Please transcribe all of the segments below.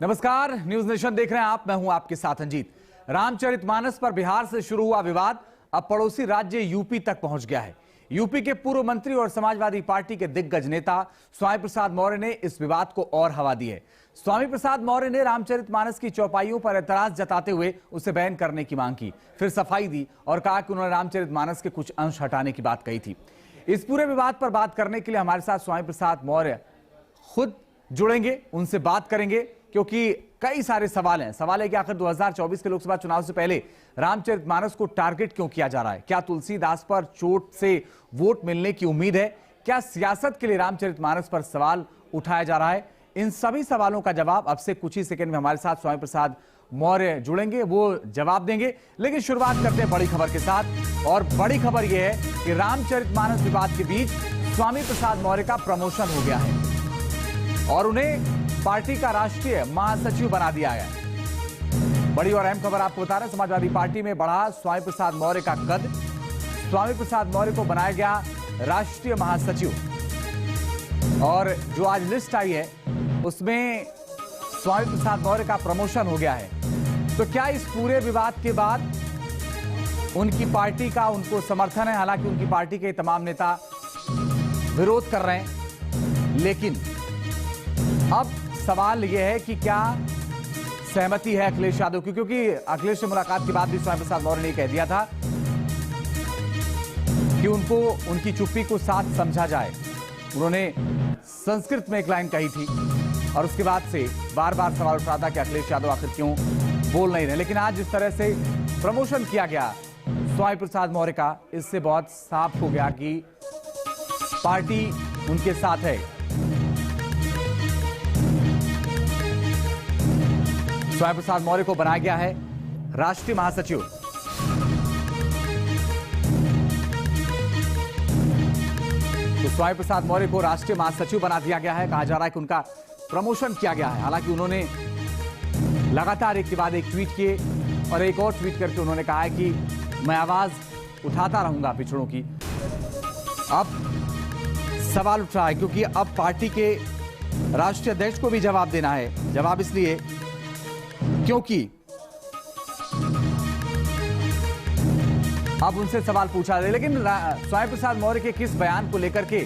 नमस्कार, news nation देख रहे हैं आप। मैं हूं आपके साथ अंजीत। रामचरितमानस पर बिहार से शुरू हुआ विवाद अब पड़ोसी राज्य यूपी तक पहुंच गया है। यूपी के पूर्व मंत्री और समाजवादी पार्टी के दिग्गज नेता स्वामी प्रसाद मौर्य ने इस विवाद को और हवा दी है। स्वामी प्रसाद मौर्य ने रामचरितमानस की चौपाइयों पर एतराज जताते हुए उसे बैन करने की मांग की, फिर सफाई दी और कहा कि उन्होंने रामचरितमानस के कुछ अंश हटाने की बात कही थी। इस पूरे विवाद पर बात करने के लिए हमारे साथ स्वामी प्रसाद मौर्य खुद जुड़ेंगे, उनसे बात करेंगे, क्योंकि कई सारे सवाल हैं। सवाल है कि आखिर 2024 के लोकसभा चुनाव से पहले रामचरितमानस को टारगेट क्यों किया जा रहा है? क्या तुलसीदास पर चोट से वोट मिलने की उम्मीद है? क्या सियासत के लिए रामचरितमानस पर सवाल उठाया जा रहा है? इन सभी सवालों का जवाब अब से कुछ ही सेकंड में हमारे साथ स्वामी प्रसाद मौर्य जुड़ेंगे, वो जवाब देंगे। लेकिन शुरुआत करते हैं बड़ी खबर के साथ, और बड़ी खबर यह है कि रामचरितमानस विवाद के बीच स्वामी प्रसाद मौर्य का प्रमोशन हो गया है और उन्हें पार्टी का राष्ट्रीय महासचिव बना दिया गया। बड़ी और अहम खबर आपको बता रहे हैं, समाजवादी पार्टी में बढ़ा स्वामी प्रसाद मौर्य का कद। स्वामी प्रसाद मौर्य को बनाया गया राष्ट्रीय महासचिव और जो आज लिस्ट आई है उसमें स्वामी प्रसाद मौर्य का प्रमोशन हो गया है। तो क्या इस पूरे विवाद के बाद उनकी पार्टी का उनको समर्थन है? हालांकि उनकी पार्टी के तमाम नेता विरोध कर रहे हैं, लेकिन अब सवाल यह है कि क्या सहमति है अखिलेश यादव की? क्योंकि अखिलेश से मुलाकात के बाद भी स्वामी प्रसाद मौर्य ने कह दिया था कि उनको उनकी चुप्पी को साथ समझा जाए। उन्होंने संस्कृत में एक लाइन कही थी और उसके बाद से बार बार सवाल उठा था कि अखिलेश यादव आखिर क्यों बोल नहीं रहे। लेकिन आज जिस तरह से प्रमोशन किया गया स्वामी प्रसाद मौर्य का, इससे बहुत साफ हो गया कि पार्टी उनके साथ है। स्वामी प्रसाद मौर्य को बनाया गया है राष्ट्रीय महासचिव। तो स्वामी प्रसाद मौर्य को राष्ट्रीय महासचिव बना दिया गया है। कहा जा रहा है कि उनका प्रमोशन किया गया है। हालांकि उन्होंने लगातार एक के बाद एक ट्वीट किए और एक और ट्वीट करके उन्होंने कहा है कि मैं आवाज उठाता रहूंगा पिछड़ों की। अब सवाल उठ रहा है क्योंकि अब पार्टी के राष्ट्रीय अध्यक्ष को भी जवाब देना है। जवाब इसलिए क्योंकि अब उनसे सवाल पूछा जाए। लेकिन स्वामी प्रसाद मौर्य के किस बयान को लेकर के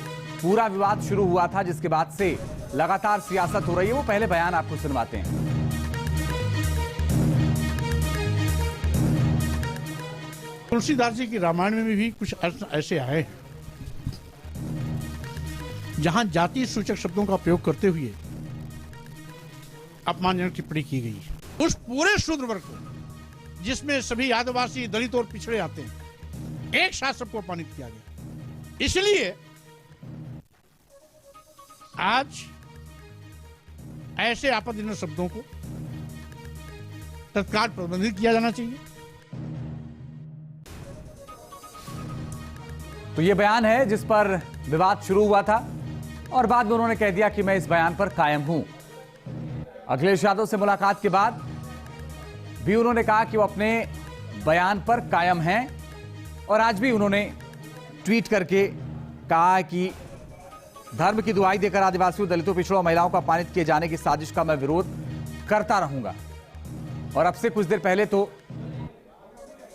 पूरा विवाद शुरू हुआ था, जिसके बाद से लगातार सियासत हो रही है, वो पहले बयान आपको सुनवाते हैं। तुलसीदास जी की रामायण में भी कुछ अर्थ ऐसे आए हैं जहां जाति सूचक शब्दों का प्रयोग करते हुए अपमानजनक टिप्पणी की गई है। उस पूरे शूद्र वर्ग को, जिसमें सभी आदिवासी, दलित और पिछड़े आते हैं, एक साथ सबको अपमानित किया गया। इसलिए आज ऐसे आपत्तिजनक शब्दों को तत्काल प्रतिबंधित किया जाना चाहिए। तो ये बयान है जिस पर विवाद शुरू हुआ था और बाद में उन्होंने कह दिया कि मैं इस बयान पर कायम हूं। अखिलेश यादव से मुलाकात के बाद भी उन्होंने कहा कि वो अपने बयान पर कायम हैं और आज भी उन्होंने ट्वीट करके कहा कि धर्म की दुहाई देकर आदिवासियों, दलितों, पिछड़ों, महिलाओं को अपमानित किए जाने की साजिश का मैं विरोध करता रहूंगा। और अब से कुछ देर पहले तो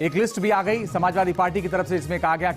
एक लिस्ट भी आ गई समाजवादी पार्टी की तरफ से, इसमें कहा गया